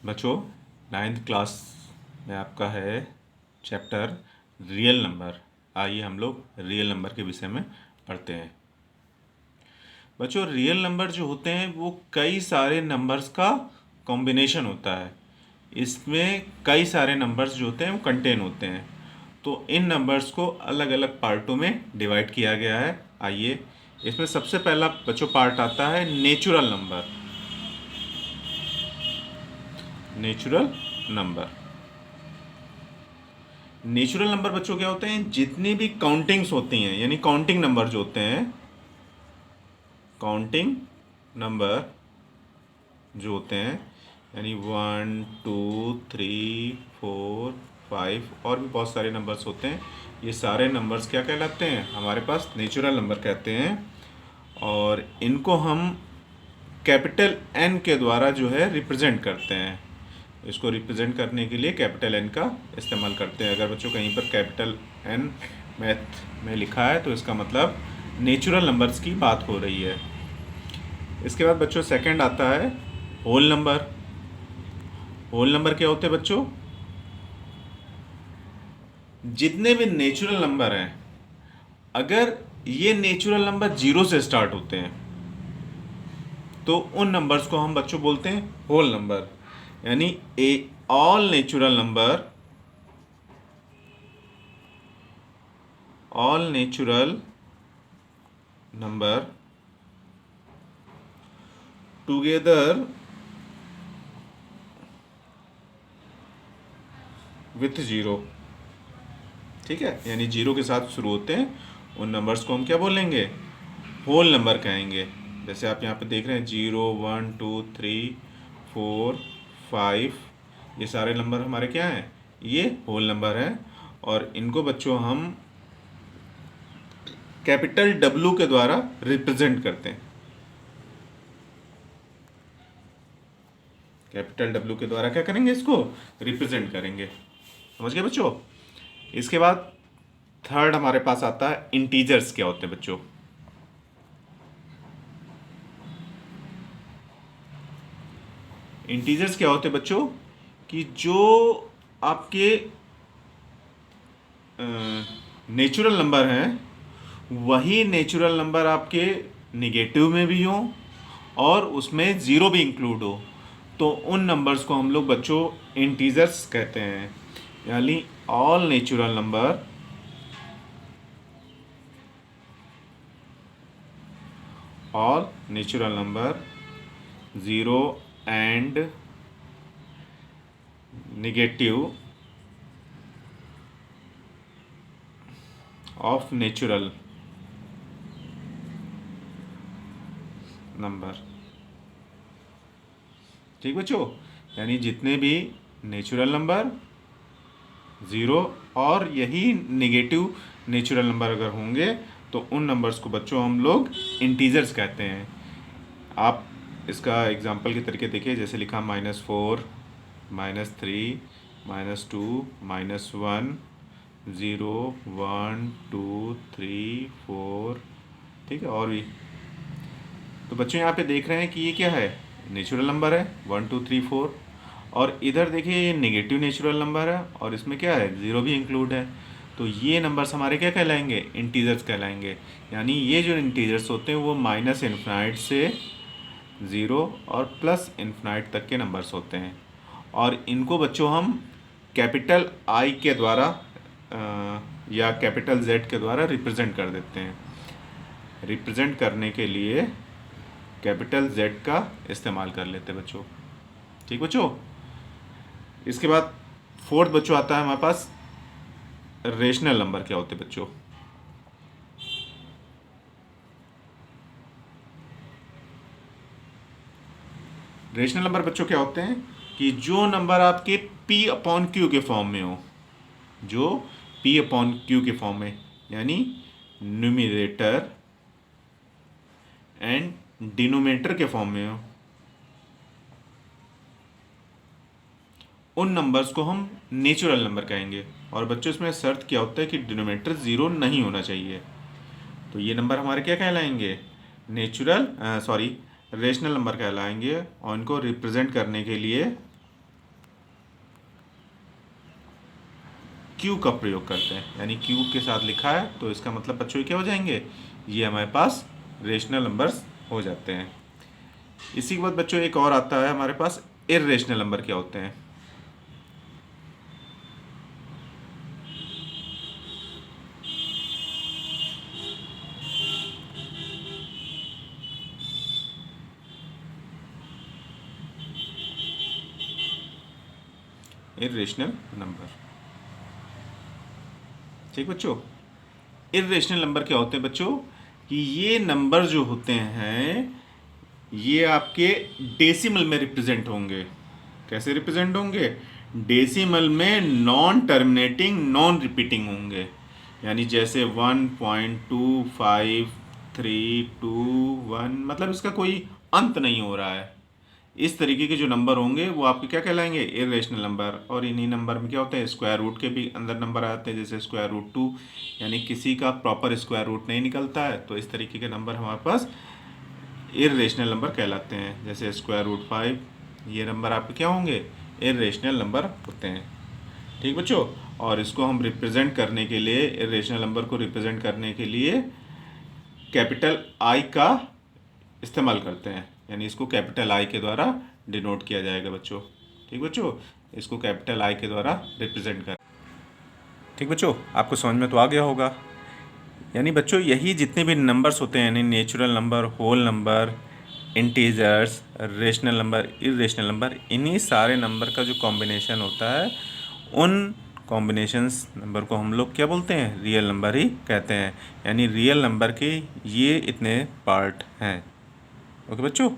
बच्चों, 9th class में आपका है चैप्टर रियल नंबर। आइए हम लोग रियल नंबर के विषय में पढ़ते हैं। बच्चों, रियल नंबर जो होते हैं वो कई सारे नंबर्स का कॉम्बिनेशन होता है। इसमें कई सारे नंबर्स जो होते हैं वो कंटेन होते हैं। तो इन नंबर्स को अलग अलग पार्टों में डिवाइड किया गया है। आइए, इसमें सबसे पहला बच्चों पार्ट आता है natural number. Natural number natural number बच्चों क्या होते हैं? जितनी भी काउंटिंग्स होती हैं, यानी काउंटिंग नंबर जो होते हैं, काउंटिंग नंबर जो होते हैं, यानी 1 2 3 4 5 और भी बहुत सारे नंबर्स होते हैं। ये सारे नंबर्स क्या कहलाते हैं? हमारे पास नेचुरल नंबर कहते हैं। और इनको हम कैपिटल एन के द्वारा जो है रिप्रेजेंट करते हैं। इसको रिप्रेजेंट करने के लिए कैपिटल एन का इस्तेमाल करते हैं। अगर बच्चों कहीं पर कैपिटल एन मैथ में लिखा है तो इसका मतलब नेचुरल नंबर्स की बात हो रही है। इसके बाद बच्चों सेकंड आता है होल नंबर। होल नंबर क्या होते हैं बच्चों? जितने भी नेचुरल नंबर हैं, अगर ये नेचुरल नंबर 0 से स्टार्ट होते हैं तो उन नंबर्स को हम बच्चों बोलते हैं होल नंबर। यानी a all natural number, all natural number together with zero. ठीक है, यानी जीरो के साथ शुरू होते हैं उन नंबर्स को हम क्या बोलेंगे? होल नंबर कहेंगे। जैसे आप यहाँ पे देख रहे हैं 0 1 2 3 4 5, ये सारे नंबर हमारे क्या हैं? ये होल नंबर हैं। और इनको बच्चों हम कैपिटल डब्ल्यू के द्वारा रिप्रेजेंट करते हैं। कैपिटल डब्ल्यू के द्वारा क्या करेंगे? इसको रिप्रेजेंट करेंगे। समझ गए बच्चों? इसके बाद थर्ड हमारे पास आता है इंटीजर्स। क्या होते हैं बच्चों? इंटीजर्स क्या होते हैं बच्चों? कि जो आपके नेचुरल नंबर हैं वही नेचुरल नंबर आपके निगेटिव में भी हो और उसमें ज़ीरो भी इंक्लूड हो, तो उन नंबर्स को हम लोग बच्चों इंटीजर्स कहते हैं। यानी all natural number, all natural number 0 and negative of natural number. ठीक बच्चों? यानी जितने भी नेचुरल नंबर 0 और यही नेगेटिव नेचुरल नंबर अगर होंगे तो उन नंबर्स को बच्चों हम लोग इंटीजर्स कहते हैं। आप इसका एग्जांपल के तरीके देखिए, जैसे लिखा -4 -3 -2 -1 0 1 2 3 4। ठीक है, और भी। तो बच्चों यहाँ पे देख रहे हैं कि ये क्या है? नेचुरल नंबर है 1 2 3 4। और इधर देखिए ये नेगेटिव नेचुरल नंबर है और इसमें क्या है? ज़ीरो भी इंक्लूड है। तो ये नंबर्स हमारे क्या कहलाएंगे? इंटीजर्स कहलाएंगे। यानी ये जो इंटीजर्स होते हैं वो -इन्फिनाइट से 0 और +इन्फिनाइट तक के नंबर्स होते हैं। और इनको बच्चों हम कैपिटल आई के द्वारा या कैपिटल जेड के द्वारा रिप्रेजेंट कर देते हैं। रिप्रेजेंट करने के लिए कैपिटल जेड का इस्तेमाल कर लेते हैं बच्चों। ठीक बच्चों? इसके बाद फोर्थ बच्चों आता है हमारे पास रेशनल नंबर। क्या होते हैं बच्चों? रेशनल नंबर बच्चों क्या होते हैं? कि जो नंबर आपके P/Q के फॉर्म में हो, जो P/Q के फॉर्म में, यानी न्यूमरेटर एंड डिनोमिनेटर के फॉर्म में हो, उन नंबर्स को हम नेचुरल नंबर कहेंगे। और बच्चों इसमें शर्त क्या होता है? कि डिनोमिनेटर 0 नहीं होना चाहिए। तो ये नंबर हमारे क्या कहलाएंगे? रेशनल नंबर कहलाएंगे। और इनको रिप्रेजेंट करने के लिए क्यू का प्रयोग करते हैं, यानी क्यू के साथ लिखा है तो इसका मतलब बच्चों ये क्या हो जाएंगे, ये हमारे पास रेशनल नंबर्स हो जाते हैं। इसी के बाद बच्चों एक और आता है हमारे पास, इर्रेशनल नंबर क्या होते हैं। इर्रेशनल नंबर, ठीक बच्चों। इर्रेशनल नंबर क्या होते हैं बच्चों, कि ये नंबर जो होते हैं ये आपके डेसिमल में रिप्रेजेंट होंगे। कैसे रिप्रेजेंट होंगे, डेसिमल में नॉन टर्मिनेटिंग नॉन रिपीटिंग होंगे, यानी जैसे 1.25321, मतलब इसका कोई अंत नहीं हो रहा है। इस तरीके के जो नंबर होंगे वो आपके क्या कहलाएंगे, इर्रेशनल नंबर। और इन्हीं नंबर में क्या होते हैं, स्क्वायर रूट के भी अंदर नंबर आते हैं, जैसे स्क्वायर रूट 2, यानी किसी का प्रॉपर स्क्वायर रूट नहीं निकलता है, तो इस तरीके के नंबर हमारे पास इर्रेशनल नंबर कहलाते हैं। जैसे स्क्वायर रूट 5, ये नंबर आपके क्या होंगे, इर्रेशनल नंबर होते हैं, ठीक बच्चों। और इसको हम रिप्रेजेंट करने के लिए, इर्रेशनल नंबर को रिप्रेजेंट करने के लिए कैपिटल आई का इस्तेमाल करते हैं, यानी इसको कैपिटल आई के द्वारा डिनोट किया जाएगा बच्चों, ठीक बच्चों। इसको कैपिटल आई के द्वारा रिप्रेजेंट कर, ठीक बच्चों, आपको समझ में तो आ गया होगा। यानी बच्चों यही जितने भी नंबर्स होते हैं, यानी natural number, whole number, integers, rational number, irrational number, इन्हीं सारे नंबर का जो कॉम्बिनेशन होता है, उन कॉम्बिनेशंस नंबर को हम लोग क्या बोलते हैं, रियल नंबर ही कहते हैं। यानी रियल नंबर के ये इतने पार्ट हैं। ओके बच्चों।